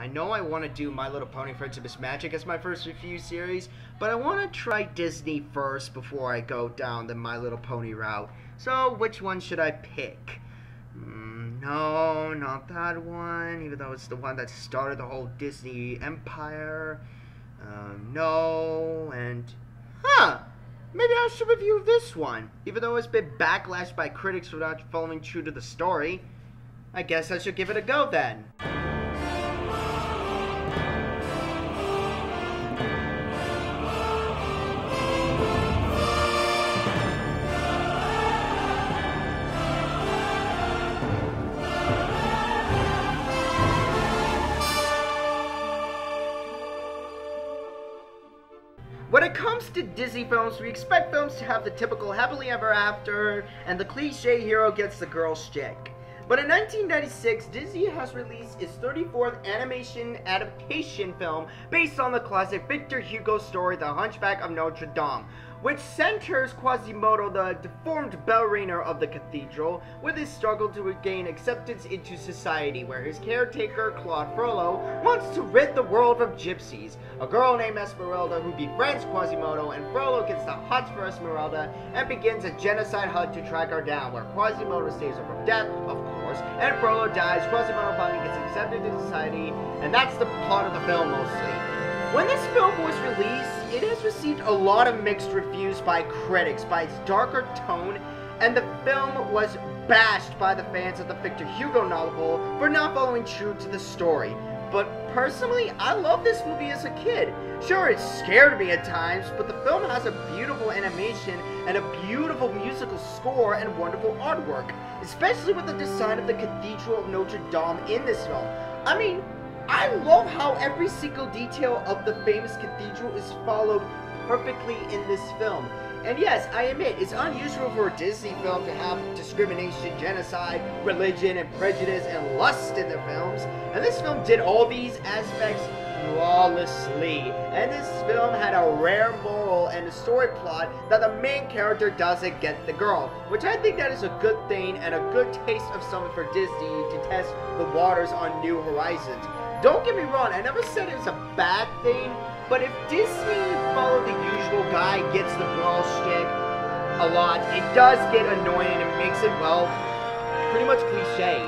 I know I want to do My Little Pony Friendship is Magic as my first review series, but I want to try Disney first before I go down the My Little Pony route. So, which one should I pick? No, not that one, even though it's the one that started the whole Disney empire. No, and... Maybe I should review this one, even though it's been backlashed by critics for not following true to the story. I guess I should give it a go then. When it comes to Disney films, we expect films to have the typical happily ever after, and the cliche hero gets the girl's chick. But in 1996, Disney has released its 34th animation adaptation film based on the classic Victor Hugo story, The Hunchback of Notre Dame, which centers Quasimodo, the deformed bell ringer of the cathedral, with his struggle to regain acceptance into society, where his caretaker, Claude Frollo, wants to rid the world of gypsies. A girl named Esmeralda who befriends Quasimodo, and Frollo gets the hots for Esmeralda and begins a genocide hunt to track her down, where Quasimodo saves her from death, of course, and Frollo dies. Quasimodo finally gets accepted into society, and that's the plot of the film mostly. When this film was released, it has received a lot of mixed reviews by critics by its darker tone, and the film was bashed by the fans of the Victor Hugo novel for not following true to the story. But personally, I love this movie as a kid. Sure, it scared me at times, but the film has a beautiful animation and a beautiful musical score and wonderful artwork, especially with the design of the Cathedral of Notre Dame in this film. I mean, I love how every single detail of the famous cathedral is followed perfectly in this film. And yes, I admit, it's unusual for a Disney film to have discrimination, genocide, religion, and prejudice, and lust in their films. And this film did all these aspects flawlessly. And this film had a rare moral and a story plot that the main character doesn't get the girl, which I think that is a good thing and a good taste of something for Disney to test the waters on new horizons. Don't get me wrong, I never said it was a bad thing, but if Disney followed the usual guy gets the girl shtick a lot, it does get annoying and it makes it, well, pretty much cliche.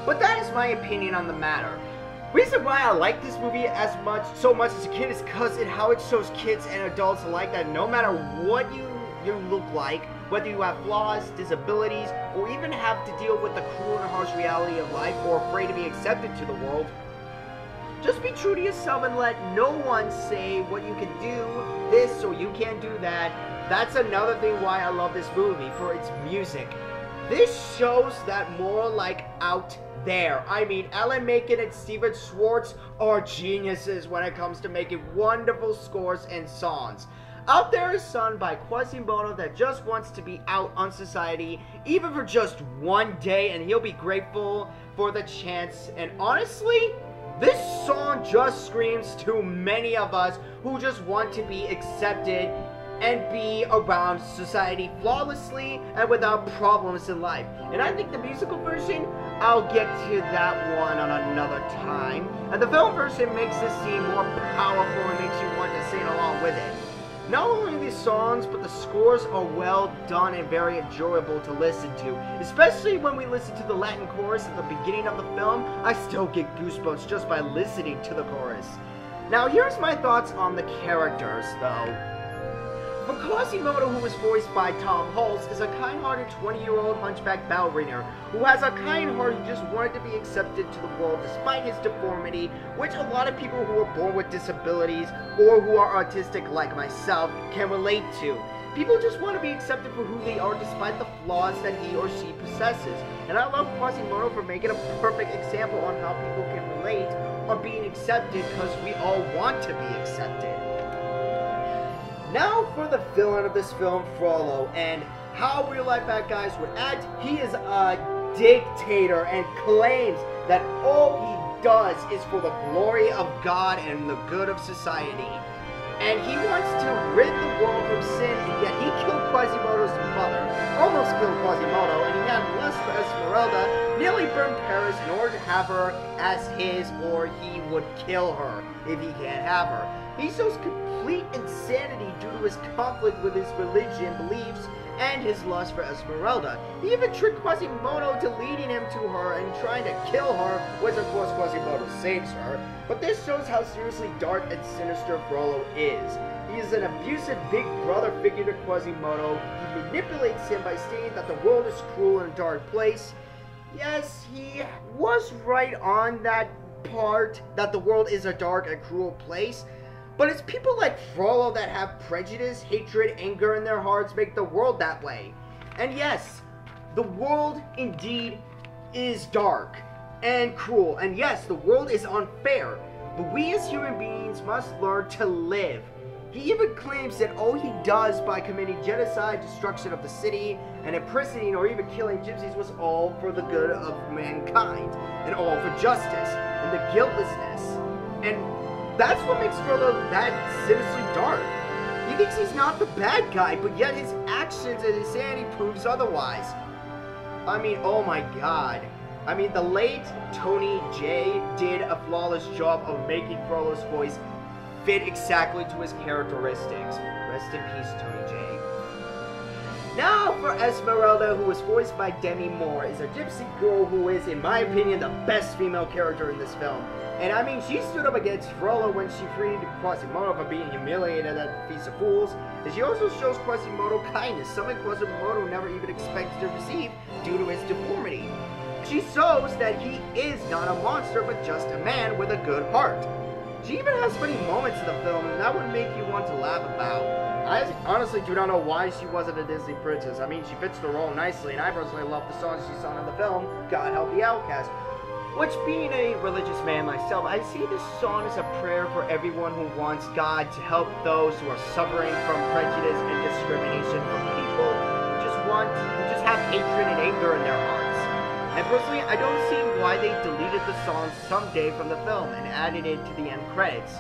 But that is my opinion on the matter. Reason why I like this movie so much as a kid is because how it shows kids and adults alike that no matter what you look like, whether you have flaws, disabilities, or even have to deal with the cruel and harsh reality of life or afraid to be accepted to the world, just be true to yourself and let no one say what you can do this or you can't do that. That's another thing why I love this movie, for its music. This shows that more like out there. I mean, Alan Menken and Steven Schwartz are geniuses when it comes to making wonderful scores and songs. Out There is sung by Quasimodo that just wants to be out on society, even for just one day, and he'll be grateful for the chance. And honestly, this song just screams to many of us who just want to be accepted and be around society flawlessly and without problems in life. And I think the musical version, I'll get to that one on another time. And the film version makes this scene more powerful and makes you want to sing along with it. Not only these songs, but the scores are well done and very enjoyable to listen to. Especially when we listen to the Latin chorus at the beginning of the film, I still get goosebumps just by listening to the chorus. Now here's my thoughts on the characters, though. For Quasimodo, who was voiced by Tom Hulce, is a kind-hearted 20-year-old hunchback bell ringer who has a kind heart who just wanted to be accepted to the world despite his deformity, which a lot of people who are born with disabilities or who are autistic like myself can relate to. People just want to be accepted for who they are despite the flaws that he or she possesses. And I love Quasimodo for making a perfect example on how people can relate on being accepted, because we all want to be accepted. Now for the villain of this film, Frollo, and how real-life bad guys would act. He is a dictator and claims that all he does is for the glory of God and the good of society. And he wants to rid the world from sin, and yet he killed Quasimodo's mother, almost killed Quasimodo, and he had lust for Esmeralda, nearly burned Paris in order to have her as his or he would kill her if he can't have her. He shows complete insanity due to his conflict with his religion, beliefs, and his lust for Esmeralda. He even tricked Quasimodo to leading him to her and trying to kill her, which of course Quasimodo saves her. But this shows how seriously dark and sinister Frollo is. He is an abusive big brother figure to Quasimodo. He manipulates him by stating that the world is cruel and a dark place. Yes, he was right on that part, that the world is a dark and cruel place. But it's people like Frollo that have prejudice, hatred, anger in their hearts make the world that way. And yes, the world indeed is dark and cruel. And yes, the world is unfair. But we as human beings must learn to live. He even claims that all he does by committing genocide, destruction of the city, and imprisoning or even killing gypsies was all for the good of mankind, and all for justice, and the guiltlessness. And that's what makes Frollo that sinisterly dark. He thinks he's not the bad guy, but yet his actions and insanity proves otherwise. I mean, oh my god. I mean, the late Tony J did a flawless job of making Frollo's voice fit exactly to his characteristics. Rest in peace, Tony J. Now for Esmeralda, who was voiced by Demi Moore, is a gypsy girl who is, in my opinion, the best female character in this film. And I mean, she stood up against Frollo when she freed Quasimodo from being humiliated at the Feast of Fools. And she also shows Quasimodo kindness, something Quasimodo never even expected to receive due to his deformity. She shows that he is not a monster, but just a man with a good heart. She even has funny moments in the film, and that would make you want to laugh about. I honestly do not know why she wasn't a Disney princess. I mean, she fits the role nicely, and I personally love the songs she sung in the film, God Help the Outcast. Which, being a religious man myself, I see this song as a prayer for everyone who wants God to help those who are suffering from prejudice and discrimination from people who just have hatred and anger in their hearts. And personally, I don't see why they deleted the song Someday from the film and added it to the end credits.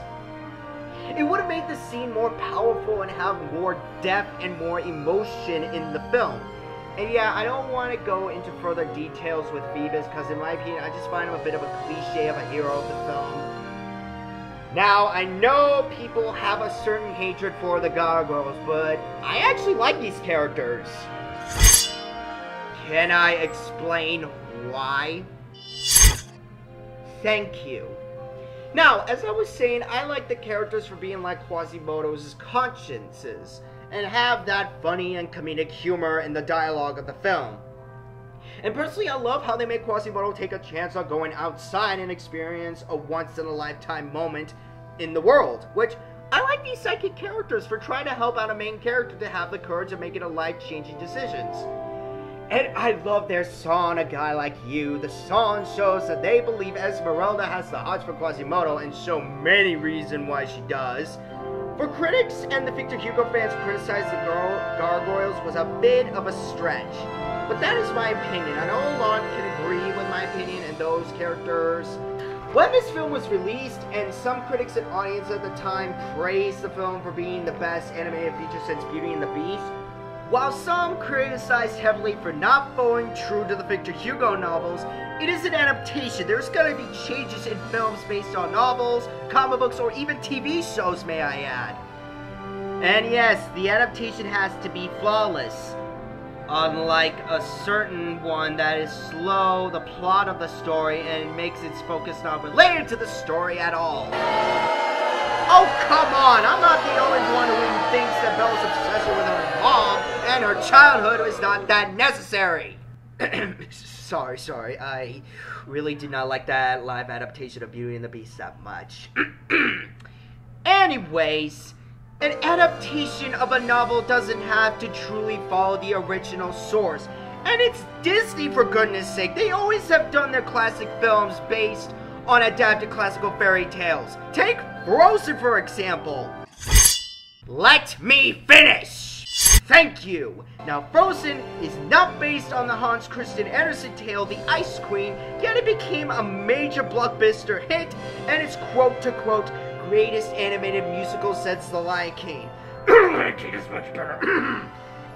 It would have made the scene more powerful and have more depth and more emotion in the film. And yeah, I don't want to go into further details with Phoebus, because in my opinion, I just find him a bit of a cliche of a hero of the film. Now, I know people have a certain hatred for the gargoyles, but I actually like these characters. Can I explain why? Thank you. Now, as I was saying, I like the characters for being like Quasimodo's consciences, and have that funny and comedic humor in the dialogue of the film. And personally, I love how they make Quasimodo take a chance on going outside and experience a once-in-a-lifetime moment in the world, which I like these psychic characters for trying to help out a main character to have the courage of making a life-changing decisions. And I love their song, A Guy Like You. The song shows that they believe Esmeralda has the hots for Quasimodo, and show many reasons why she does. For critics and the Victor Hugo fans criticized the gargoyles was a bit of a stretch. But that is my opinion. I know a lot can agree with my opinion and those characters. When this film was released, and some critics and audience at the time praised the film for being the best animated feature since Beauty and the Beast, while some criticized heavily for not following true to the Victor Hugo novels, it is an adaptation. There's going to be changes in films based on novels, comic books, or even TV shows, may I add. And yes, the adaptation has to be flawless. Unlike a certain one that is slow, the plot of the story, and makes its focus not related to the story at all. Oh, come on! I'm not the only one who thinks that Bella's obsession with her mom and her childhood was not that necessary. Sorry, I really did not like that live adaptation of Beauty and the Beast that much. Anyways, an adaptation of a novel doesn't have to truly follow the original source. And it's Disney, for goodness sake. They always have done their classic films based on adapted classical fairy tales. Take Frozen, for example. Let me finish! Thank you! Now, Frozen is not based on the Hans Christian Andersen tale, The Ice Queen, yet it became a major blockbuster hit, and it's quote-to-quote greatest animated musical since The Lion King. Lion King is much better.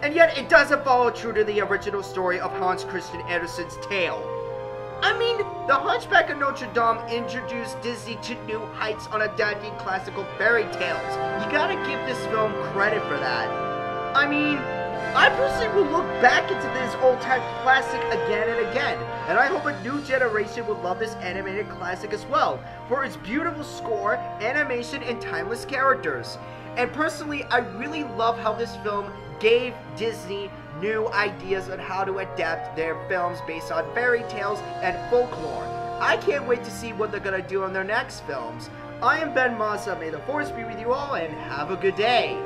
And yet it doesn't follow true to the original story of Hans Christian Andersen's tale. I mean, The Hunchback of Notre Dame introduced Disney to new heights on adapting classical fairy tales. You gotta give this film credit for that. I mean, I personally will look back into this old-time classic again and again, and I hope a new generation will love this animated classic as well, for its beautiful score, animation, and timeless characters. And personally, I really love how this film gave Disney new ideas on how to adapt their films based on fairy tales and folklore. I can't wait to see what they're gonna do on their next films. I am Ben Maza. May the force be with you all, and have a good day.